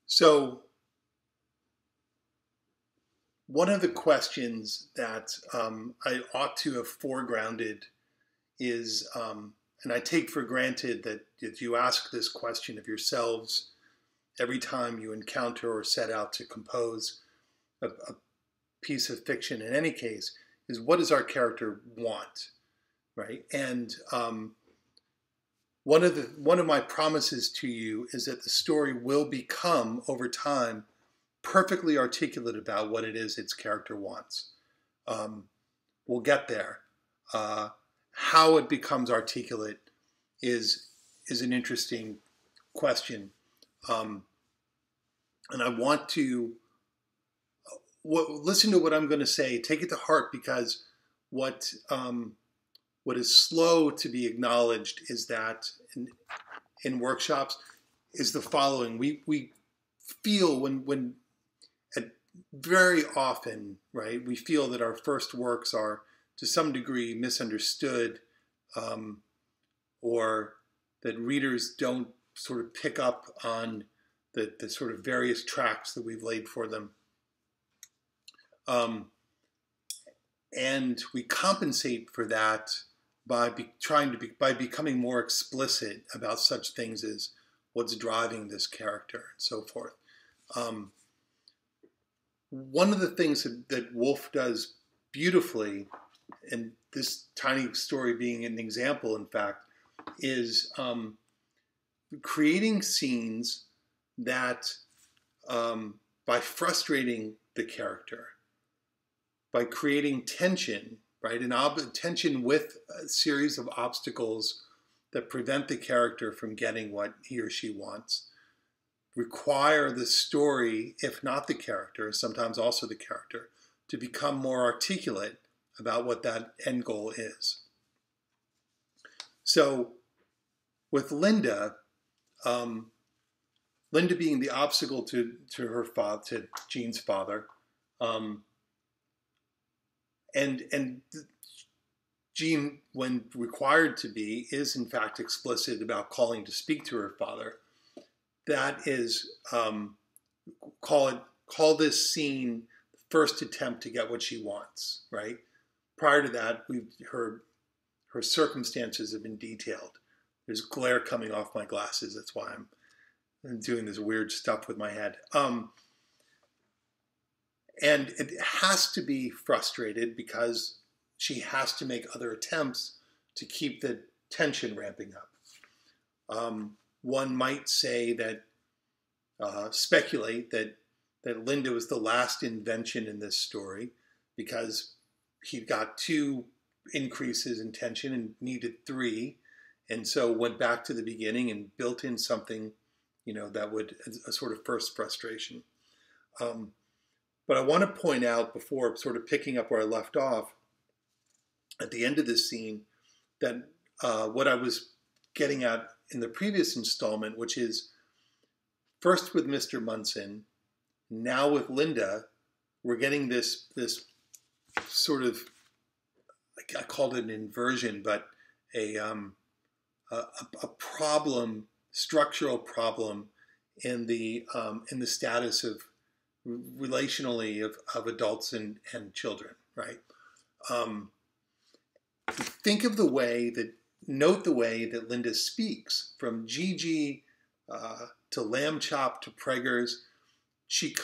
So one of the questions that I ought to have foregrounded is, and I take for granted that you ask this question of yourselves every time you encounter or set out to compose a piece of fiction in any case, is what does our character want, right? And one of my promises to you is that the story will become over time perfectly articulate about what it is its character wants. We'll get there. How it becomes articulate is an interesting question, and I want to listen to what I'm going to say. Take it to heart, because what is slow to be acknowledged is that in workshops is the following: we feel when very often, right, we feel that our first works are to some degree misunderstood, or that readers don't sort of pick up on the sort of various tracks that we've laid for them. And we compensate for that by by becoming more explicit about such things as what's driving this character and so forth. One of the things that Woolf does beautifully, and this tiny story being an example, in fact, is creating scenes that, by frustrating the character, by creating tension, right, tension with a series of obstacles that prevent the character from getting what he or she wants, require the story, if not the character, sometimes also the character, to become more articulate about what that end goal is. So with Linda, Linda being the obstacle to her father, to Jean's father, and Jean, when required to be, is in fact explicit about calling to speak to her father. That is, call this scene the first attempt to get what she wants, right? Prior to that, her circumstances have been detailed. There's glare coming off my glasses. That's why I'm doing this weird stuff with my head. And it has to be frustrated because she has to make other attempts to keep the tension ramping up. One might say that, speculate that Linda was the last invention in this story, because he got 2 increases in tension and needed 3, and so went back to the beginning and built in something, that would, a sort of first frustration. But I want to point out, before sort of picking up where I left off, at the end of this scene, that what I was getting at in the previous installment, which is first with Mr. Munson, now with Linda, we're getting this sort of, I called it an inversion, but a problem, structural problem in the status of relationally of adults and children, right? Note the way that Linda speaks, from Gigi to Lamb Chop to Preggers. She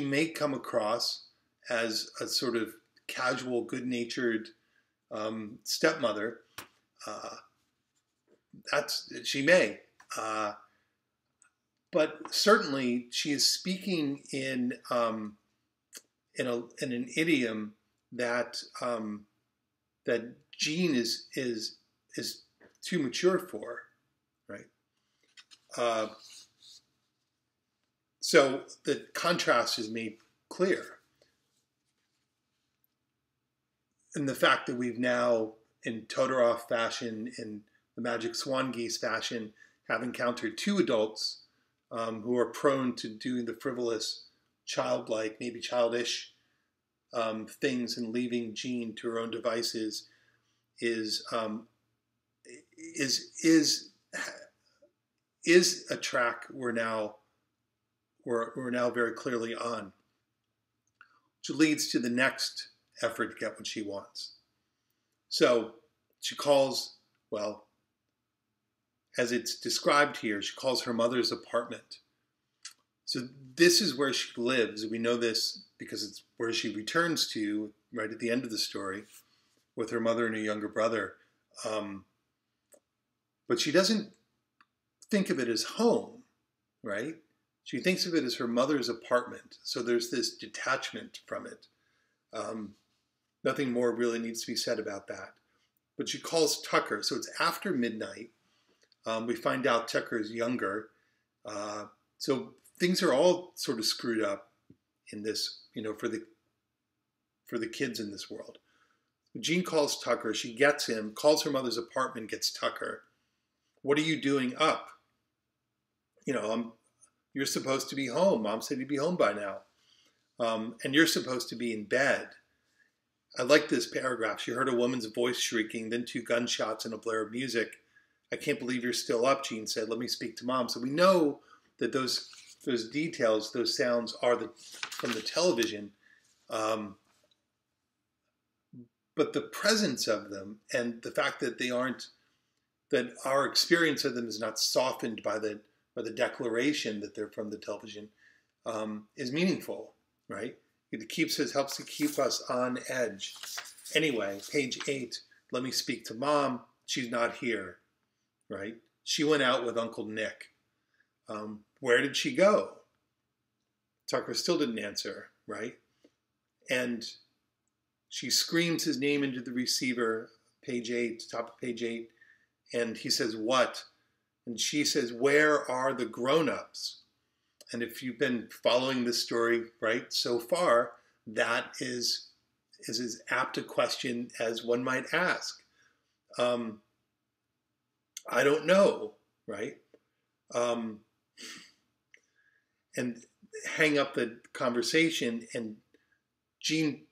may come across as a sort of casual, good-natured stepmother. She may, but certainly she is speaking in an idiom that that Jean is too mature for, right? So the contrast is made clear in the fact that we've now, in Todorov fashion, in the Magic Swan Geese fashion, have encountered 2 adults who are prone to doing the frivolous, childlike, maybe childish things, and leaving Jean to her own devices is a track we're now we're now very clearly on, which leads to the next effort to get what she wants. So she calls, well, as it's described here, she calls her mother's apartment. So this is where she lives. We know this because it's where she returns to right at the end of the story with her mother and her younger brother. But she doesn't think of it as home, right? She thinks of it as her mother's apartment. So there's this detachment from it. Nothing more really needs to be said about that. But she calls Tucker. So it's after midnight. We find out Tucker's younger. So things are all sort of screwed up in this, for the kids in this world. Jean calls Tucker. She gets him, calls her mother's apartment, gets Tucker. What are you doing up? You're supposed to be home. Mom said you'd be home by now. And you're supposed to be in bed. I like this paragraph. She heard a woman's voice shrieking, then 2 gunshots and a blare of music. I can't believe you're still up, Jean said. Let me speak to Mom. So we know that those details, those sounds are from the television. But the presence of them and the fact that that our experience of them is not softened by the declaration that they're from the television, is meaningful, right? It helps to keep us on edge. Anyway, page 8, let me speak to Mom. She's not here, right? She went out with Uncle Nick. Where did she go? Tucker still didn't answer, right? And she screams his name into the receiver, page 8, top of page 8, and he says, what? And she says, where are the grown-ups? And if you've been following this story, right, so far, that is as apt a question as one might ask. I don't know, right? And hang up the conversation, and Jean,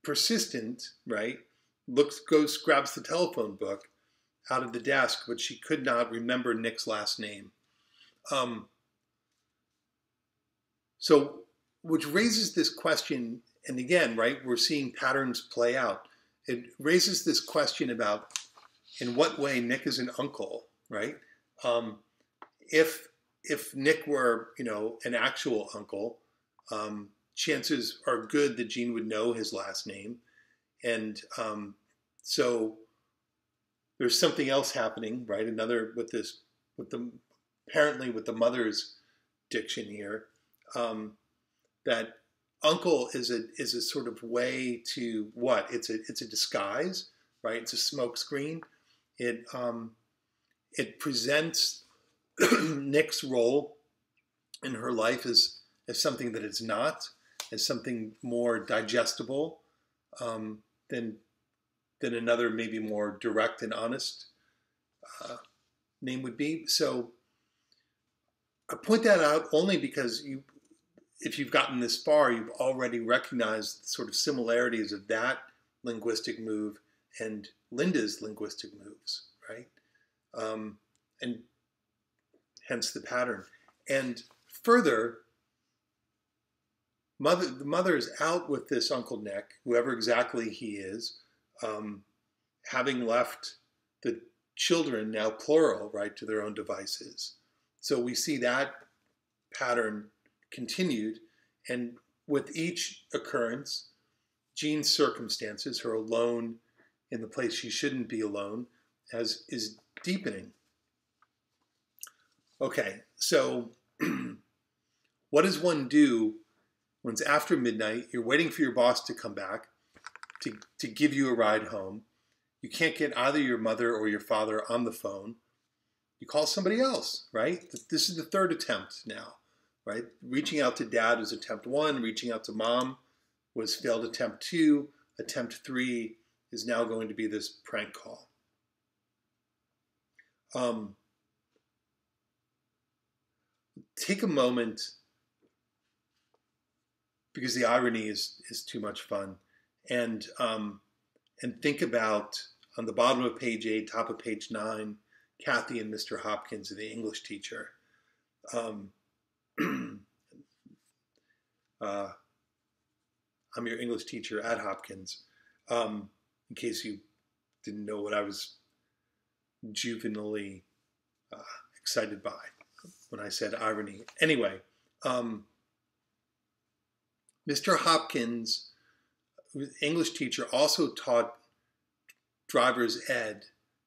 persistent, right, goes, grabs the telephone book out of the desk, but she could not remember Nick's last name. So, which raises this question, and again, right, we're seeing patterns play out. It raises this question about in what way Nick is an uncle, right? If Nick were, an actual uncle, chances are good that Jean would know his last name. And so there's something else happening, right? Apparently with the mother's diction here, that uncle is a sort of way to what? It's a disguise, right? It's a smokescreen. It presents Nick's role in her life as something that it's not, as something more digestible than another maybe more direct and honest name would be. So I point that out only because if you've gotten this far, you've already recognized the sort of similarities of that linguistic move and Linda's linguistic moves, right? And hence the pattern. And further, the mother is out with this Uncle Nick, whoever exactly he is, having left the children, now plural, right, to their own devices. So we see that pattern continued, and with each occurrence, Jean's circumstances, her alone in the place she shouldn't be alone, is deepening. Okay, so what does one do when it's after midnight, you're waiting for your boss to come back to give you a ride home? You can't get either your mother or your father on the phone. You call somebody else, right? This is the third attempt now, right? Reaching out to dad was attempt 1. Reaching out to mom was failed attempt 2. Attempt 3 is now going to be this prank call. Take a moment, because the irony is too much fun, and think about, on the bottom of page 8, top of page 9, Kathy and Mr. Hopkins, the English teacher. I'm your English teacher at Hopkins. In case you didn't know what I was juvenilely excited by when I said irony. Anyway, Mr. Hopkins, English teacher, also taught driver's ed,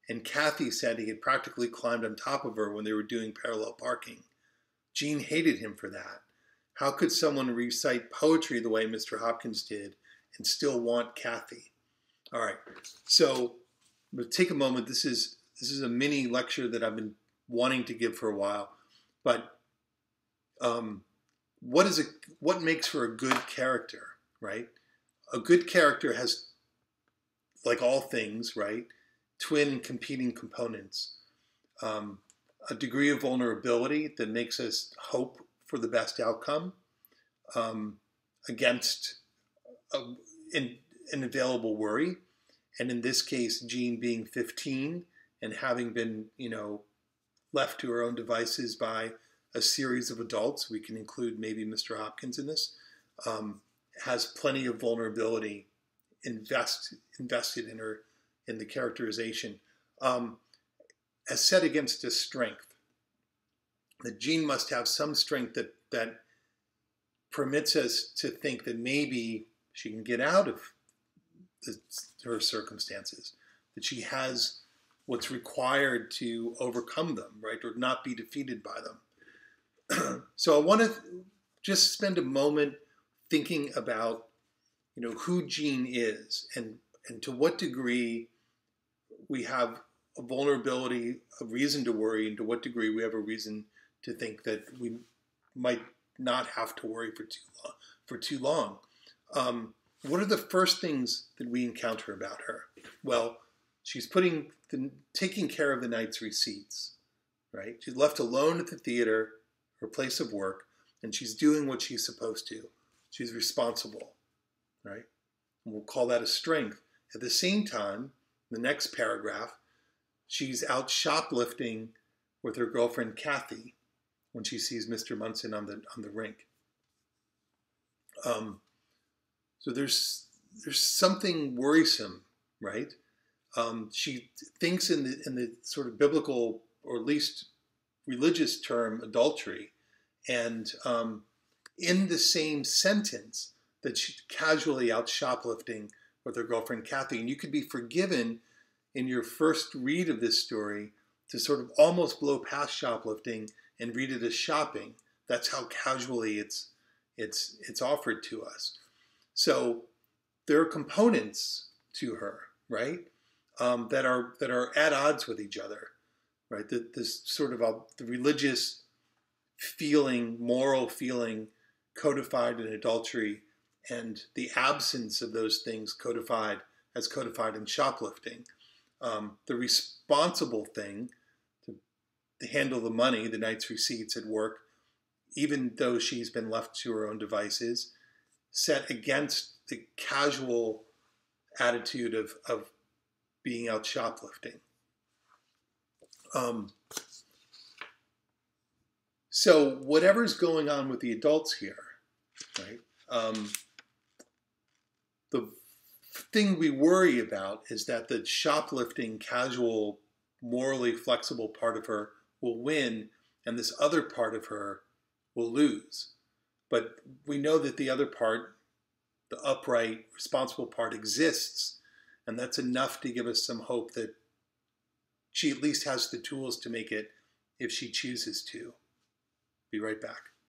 and Kathy said he had practically climbed on top of her when they were doing parallel parking. Jean hated him for that. How could someone recite poetry the way Mr. Hopkins did and still want Kathy? All right, so we'll take a moment. This is a mini lecture that I've been wanting to give for a while, but what makes for a good character, right? A good character has, like all things, right, twin competing components. A degree of vulnerability that makes us hope for the best outcome against an available worry. And in this case, Jean being 15 and having been, left to her own devices by a series of adults, we can include maybe Mr. Hopkins in this, has plenty of vulnerability invested in her, in the characterization, as set against a strength. That Jean must have some strength that permits us to think that maybe she can get out of her circumstances, that she has what's required to overcome them, right, or not be defeated by them. So I want to just spend a moment thinking about, who Jean is and to what degree we have a vulnerability, a reason to worry, and to what degree we have a reason to think that we might not have to worry for too long. What are the first things that we encounter about her? Well, she's taking care of the night's receipts, right? She's left alone at the theater, her place of work, and she's doing what she's supposed to. She's responsible, right? And we'll call that a strength. At the same time, the next paragraph, she's out shoplifting with her girlfriend Kathy when she sees Mr. Munson on the rink. So there's something worrisome, right? She thinks in the sort of biblical, or at least religious term, adultery, and in the same sentence that she's casually out shoplifting with her girlfriend Kathy. And you could be forgiven in your first read of this story to sort of almost blow past shoplifting and read it as shopping. That's how casually it's offered to us. So there are components to her, right, that are at odds with each other, right? This sort of the religious feeling, moral feeling, codified in adultery, and the absence of those things codified in shoplifting. The responsible thing to handle the money, the night's receipts at work, even though she's been left to her own devices, set against the casual attitude of being out shoplifting. So whatever's going on with the adults here, right? The thing we worry about is that the shoplifting, casual, morally flexible part of her will win, and this other part of her will lose. But we know that the other part, the upright, responsible part, exists, and that's enough to give us some hope that she at least has the tools to make it if she chooses to. Be right back.